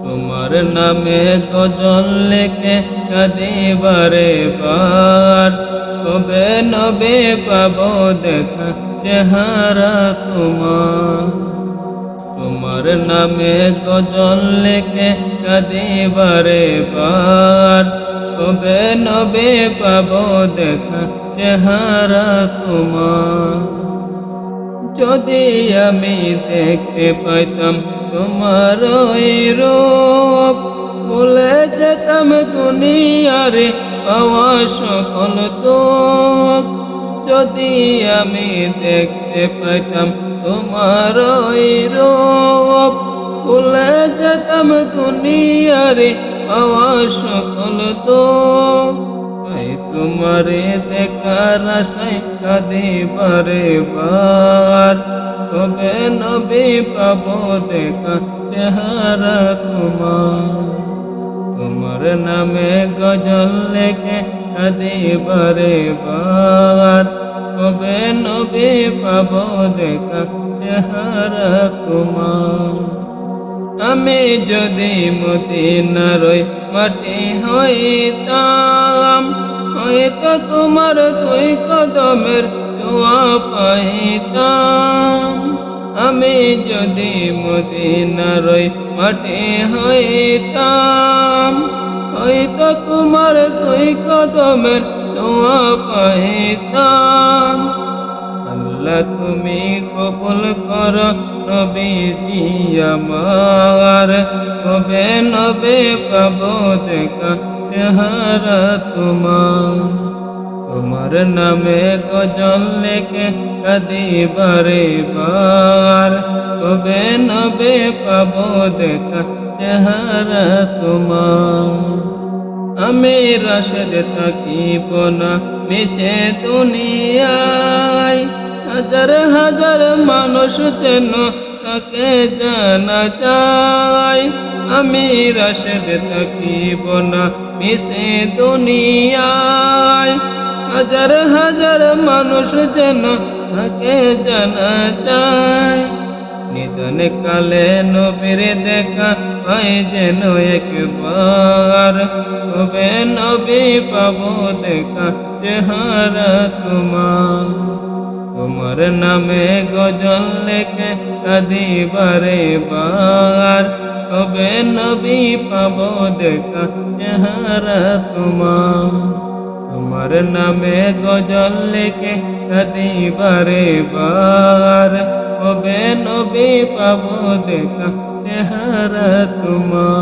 তোমার নামে গজল লিখে কাঁদি বারে বার, কবে নবে পাবো দেখা চেহারা তোমার। তোমার নামে গজল লিখে কাঁদি বারে বার, কবে নবে পাবো দেখা চেহারা তোমার। যদি আমি দেখতে পাইতাম তোমার ওই রূপ, ভুলে যেতাম দুনিয়ারে পাওয়া সকল দুঃখ। যদি আমি দেখতে পাইতাম তোমার ওই রূপ, ভুলে যেতাম দুনিয়ারে পাওয়া সকল দুঃখ। তোমারে দেখার আশায় কাঁদি বারে বার, কবে নবী পাবো দেখা চেহারা তোমার। তোমার নামে গজল লিখে কাঁদি বারে বার, কবে নবী পাবো দেখা চেহারা তোমার। আমি যদি মদিনার ওই মাটি হইতাম, হয়তো তোমার দুই কদমের ছোঁয়া পাইতাম। আমি যদি মদিনার ওই মাটি হইতাম, হয়তো তোমার দুই কদমের ছোঁয়া পাইতাম। আল্লাহ তুমি কবুল করো নবীজি আমার, কবে নবে পাবো দেখা চেহারা তোমার। তোমার নামে গজল লিখে কাঁদি বারে বার, কবে নবে পাবো দেখা চেহারা তোমার। আমি রাশেদ থাকিব না মিছে দুনিয়ায়, হাজার হাজার মানুষ যেন তাকে জানা যায়। আমি রাশেদ থাকিব না মিছে দুনিয়ায়, হাজার হাজার মানুষ যেন তাকে জানা যায়। নিধন কালে নবীর দেখা পাই যেন একবার, কবে নবী পাবো দেখা চেহারা তোমার। তোমার নামে গজল লিখে কাঁদি বারে বার, কবে নবী পাবো দেখা চেহারা তোমার। তোমার নামে গজল লিখে কাঁদি বারে বার, কবে নবী পাবো দেখা চেহারা তোমার।